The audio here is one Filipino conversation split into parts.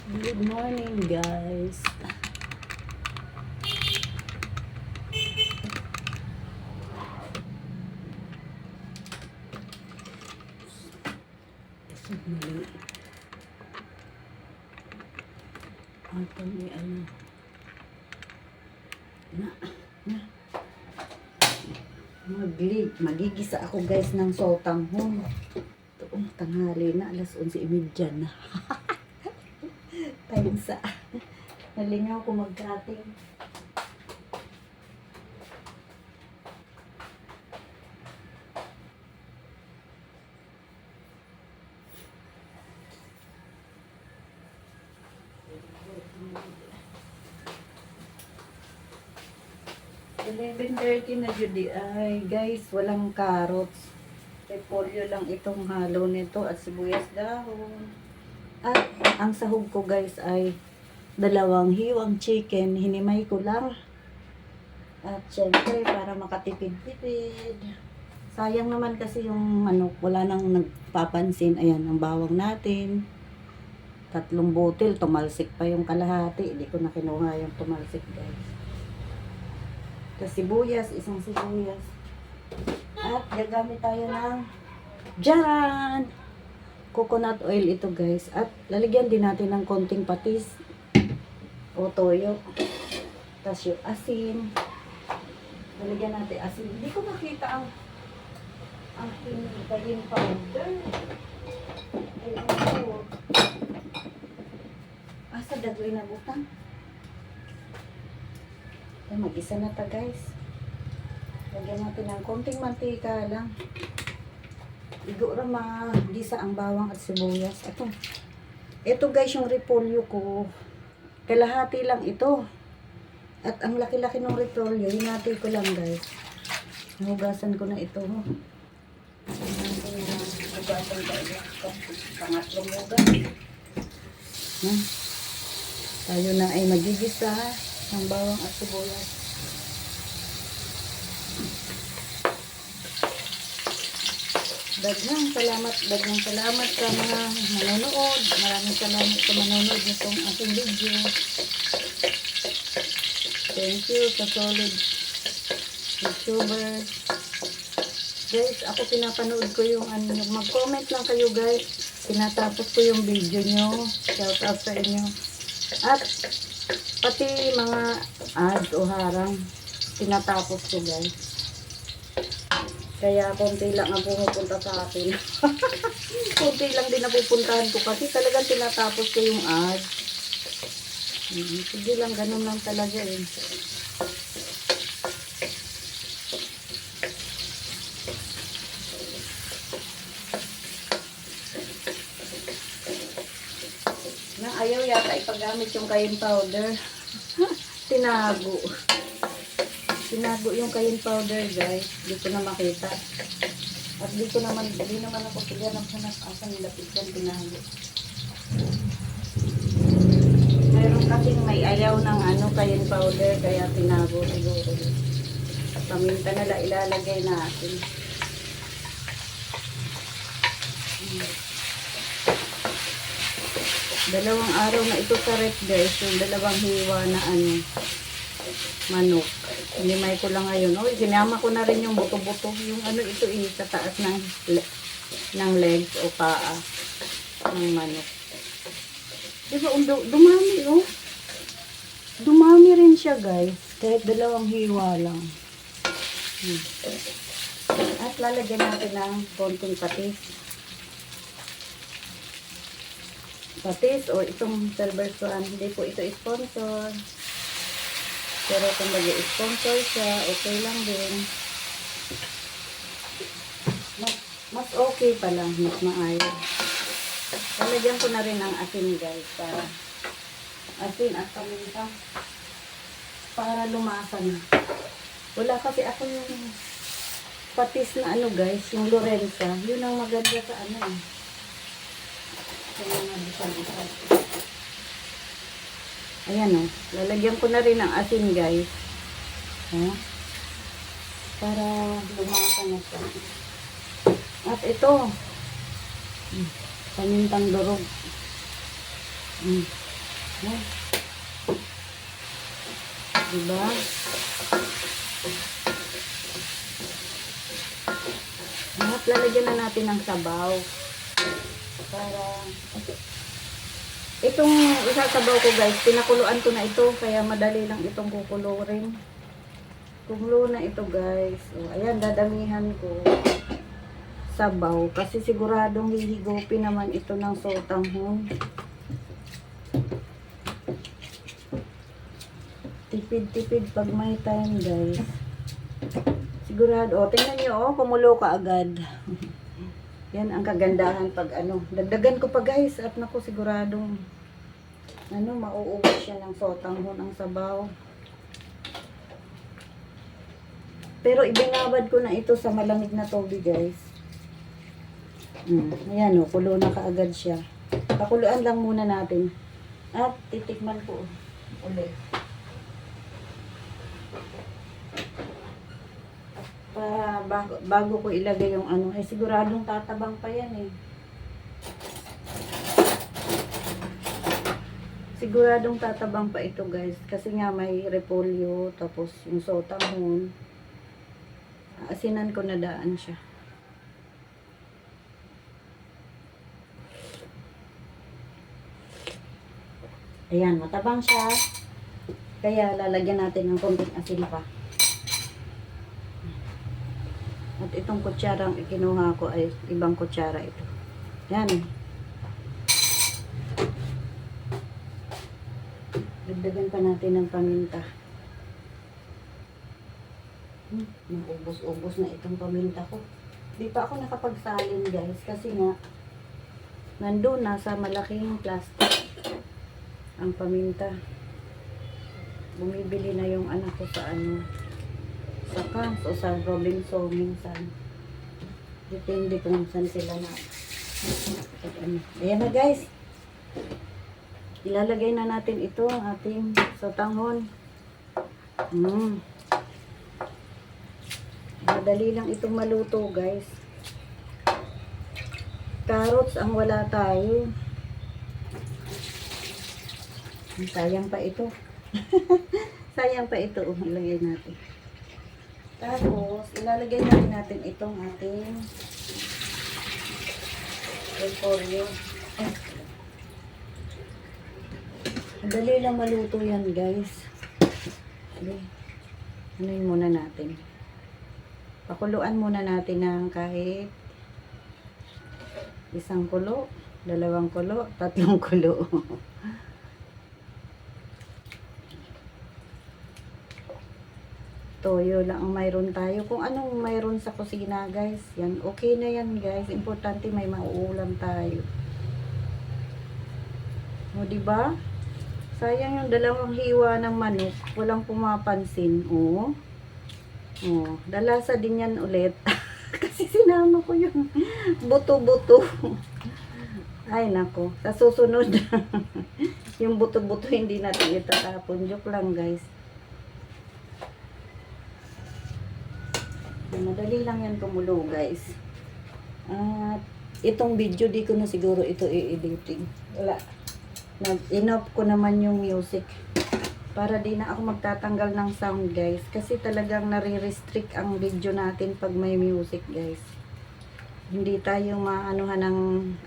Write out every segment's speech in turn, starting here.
Good morning, guys. Mali. Ito may ano. Magigisa ako, guys, ng sotanghon. Ito, tanghali na. Alas 11:30 na. Time sa. Nalingaw ko mag-cutting. $11:30 na Judy. Ay, guys, walang carrots. Repolyo lang itong halo nito at sibuyas dahon. At ang sahog ko, guys, ay 2 hiwang chicken. Hinimay ko lang. At syempre, para makatipid-tipid. Sayang naman kasi yung manok. Wala nang nagpapansin. Ayan, ang bawang natin. 3 butil. Tumalsik pa yung kalahati. Hindi ko na kinuha yung tumalsik, guys. Tapos sibuyas, isang sibuyas. At gagamit tayo ng Jaran! Coconut oil ito, guys. At lalagyan din natin ng konting patis o toyo. Tapos yung asin. Lalagyan natin asin. Hindi ko makita ang pinitayin powder. Ayun po. Asa dagway na butang? Ay, mag-isa na ta, guys. Lagyan natin ng konting mantika lang. Igo ra magisa ang bawang at sibuyas. Ito guys, yung repolyo ko. Kalahati lang ito. At ang laki-laki ng repolyo, hinati ko lang, guys. Nahugasan ko na ito. Hugasan ko ito. Pangatlong hugas. Tayo na ay magigisa ng bawang at sibuyas. Daghang salamat sa mga manonood. Maraming salamat sa manonood nitong aking video. Thank you sa solid YouTuber. Guys, ako pinapanood ko yung mag-comment lang kayo, guys. Tinatapos ko yung video nyo. Shout out sa inyo. At pati mga ads o harang, tinatapos ko, guys. Kaya konti lang ang pumupunta sa akin. Konti lang din napupuntahan ko kasi talagang tinatapos ko yung ads. Sige lang, ganun lang talaga eh. Na ayaw yata ipagamit yung cayenne powder. Tinago. Tinago yung cayenne powder, guys. Hindi ko na makita. At hindi naman ako tiganap sa asan nilapit yan, tinago. Mayroon kasing may ayaw ng cayenne powder, kaya tinago siguro. Paminta nila ilalagay natin. Dalawang araw na ito sa rep, guys. Yung 2 hiwa na manok. Hinimay ko lang ngayon. Sinama ko na rin yung buto-buto. Yung ito sa taas ng legs o paa ng manok. Diba, dumami Dumami rin siya, guys. Kahit 2 hiwa lang. At lalagyan natin ng konting patis. Patis o itong silver swan. Hindi po ito sponsor. Pero kung mag-sponsor siya, okay lang din. Mas okay pa lang. Mas maayos. Lalagyan ko na rin ang asin, guys. Para asin at paminta. Para lumasa na. Wala kasi ako yung patis na guys. Yung Lorenza. Yun ang maganda sa sa mga bisal-bisal. Ayan lalagyan ko na rin ng asin, guys. Para lumasa na siya. At ito, pamintang durog. Oh. Diba? At lalagyan na natin ng sabaw. Para itong isasabaw ko guys, pinakuluan ko na ito. Kaya madali lang itong kukulurin. Kumulo na ito guys. O, ayan, dadamihan ko sabaw. Kasi siguradong hihigupin naman ito ng sotanghon. Tipid-tipid pag may time guys. Sigurado. O, tingnan nyo, kumulo ka agad. Yan ang kagandahan pag ano. Dagdagan ko pa guys. At naku, siguradong mauubos siya ng sotanghon ang sabaw. Pero ibinabad ko na ito sa malamig na tubig guys. Ayan o, kulo na kaagad siya. Pakuluan lang muna natin. At titikman ko ulit. Para bago ko ilagay yung ano, ay siguradong tatabang pa yan eh. Siguradong tatabang pa ito guys. Kasi nga may repolyo, tapos yung sotanghon. Asinan ko na daan siya. Ayan, matabang siya. Kaya lalagyan natin ng konting asin pa. At itong kutsarang ikinuha ko ay ibang kutsara ito. Yan. Dagdagan pa natin ng paminta. Naubos-ubos na itong paminta ko. Di pa ako nakapagsalin guys. Kasi nga, nandun na sa malaking plastic ang paminta. Bumibili na yung anak ko sa ano, sa Kans o sa Robinson minsan. Depende kung saan sila na. Ayan na guys. Ilalagay na natin ito ang ating sotanghon. Madali lang itong maluto guys. Carrots ang wala tayo. Sayang pa ito. Sayang pa ito. Ilagay natin. Tapos, ilalagay natin itong ating repolyo. Madali lang maluto yan guys. Anuin muna natin. Pakuluan muna natin ng kahit isang kulo, 2 kulo, 3 kulo. Toyo lang ang mayroon tayo. Kung anong mayroon sa kusina guys, yan, okay na yan guys. Importante may mauulam tayo. O diba? Sayang yung 2 hiwa ng manok, walang pumapansin. O, dalasa din yan ulit. Kasi sinama ko yung buto-buto. Ay nako, sa susunod yung buto-buto hindi natin itatapon. Joke lang guys. Madali lang yan kumulo guys. At itong video di ko na siguro ito i-editing. Wala. Nag-enough ko naman yung music. Para di na ako magtatanggal ng sound guys. Kasi talagang nare-restrict ang video natin pag may music guys. Hindi tayo maanuhan ng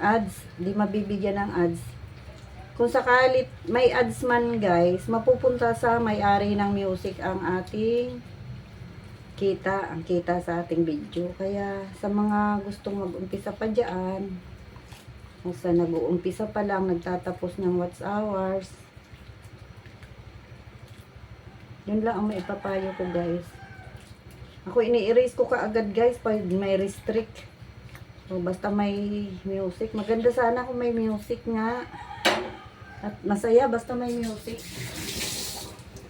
ads. Di mabibigyan ng ads. Kung sakalit may ads man guys, mapupunta sa may-ari ng music ang ating kita. Ang kita sa ating video. Kaya sa mga gustong mag-umpisa pa dyan, o sa nag-uumpisa pa lang, nagtatapos ng watch hours, yun lang ang maipapayo ko guys. Ako ini-erase ko kaagad guys pag may restrict. O basta may music. Maganda sana kung may music nga. At masaya basta may music.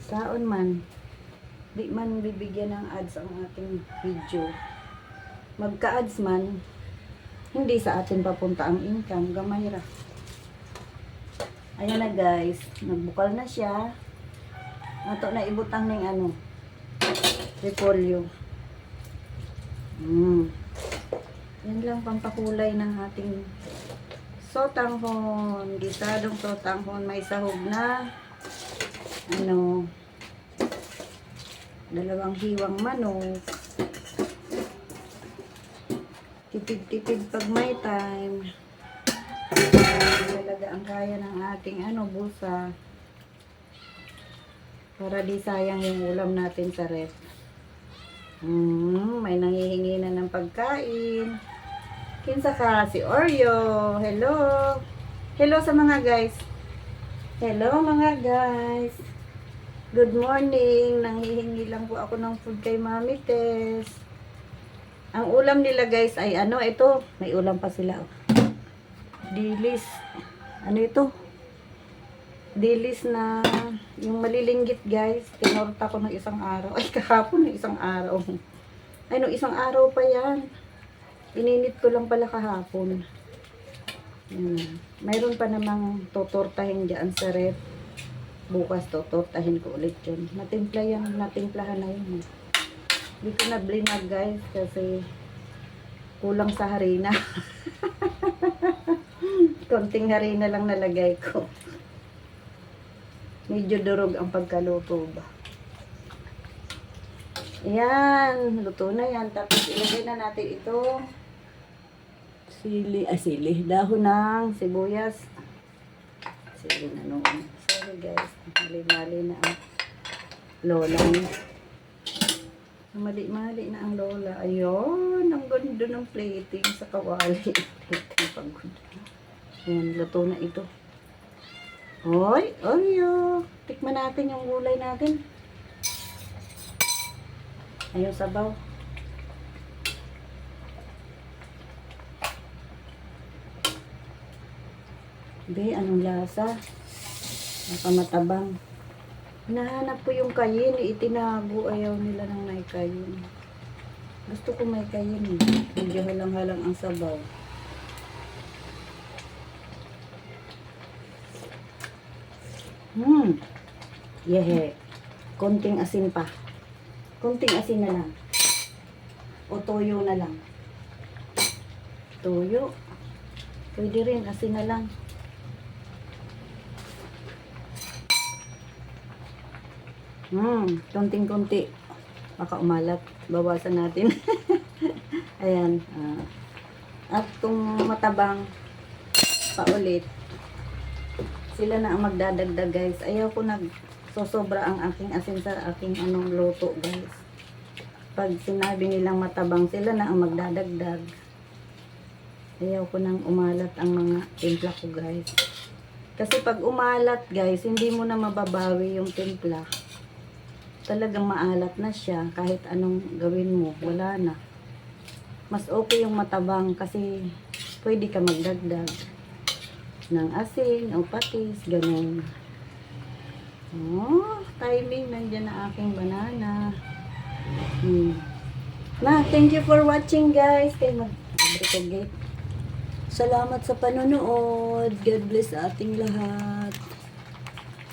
Saon man. Di man bibigyan ng ads ang ating video. Magka-ads man, hindi sa atin papunta ang income. Gamay ra. Ayan na guys. Nagbukal na siya. Ato na ibutang ng ano, repolyo. Yan lang pampakulay ng ating sotanghon. Gisadong sotanghon. May sahog na ano, 2 hiwang manok. Tipid-tipid pag may time. Talaga ang kaya ng ating bulsa. Para di sayang yung ulam natin sa ref. May nangihingi na ng pagkain. Kinsa ka? Si Oreo. Hello. Hello sa mga guys. Hello mga guys. Good morning. Nanghihingi lang po ako ng food kay Mami Tess. Ang ulam nila guys ay ito. May ulam pa sila. Dilis. Ano ito? Dilis na yung malilinggit guys. Tinorta ko ng isang araw. Ay, kahapon ng isang araw. Ay, no, isang araw pa yan. Ininit ko lang pala kahapon. Mayroon pa namang tutortahin dyan sa ref. Bukas tutortahin ko ulit yun. Natimplahan na yun. Hindi ko na blinag guys kasi kulang sa harina. Konting harina lang nalagay ko. Medyo durog ang pagkaluto ba. Ayan, luto na yan. Tapos ilagay na natin ito. Sili. Dahon ng sibuyas. Sili na noon. Sorry guys. Mali-mali na ang lola niya. Mali-mali na ang lola. Ayun, ang ganda ng plating sa kawali. Plating pagod. Ayan, luto na ito. Hoy, Oreo. Tikman natin yung gulay natin. Ayun, sabaw. Be, anong lasa? Nakamatabang. Hinahanap ko yung kayin. Itinago. Ayaw nila ng may kayin. Gusto ko may kayin. Medyo halang-halang ang sabaw. Yehe. Konting asin pa. Konting asin na lang. O toyo na lang. Toyo. Pwede rin, asin na lang. Konting-konti. Baka umalat. Bawasan natin. Ayan. At kung matabang, paulit. Sila na ang magdadagdag guys. Ayaw ko sosobra ang aking asin sa aking luto guys. Pag sinabi nilang matabang, sila na ang magdadagdag. Ayaw ko nang umalat ang mga timpla ko guys. Kasi pag umalat guys, hindi mo na mababawi yung timpla. Talagang maalat na siya. Kahit anong gawin mo, wala na. Mas okay yung matabang kasi pwede ka magdagdag ng asin o patis, ganun. Timing, nandiyan na aking banana. Thank you for watching guys. Salamat sa panonood. God bless sa ating lahat.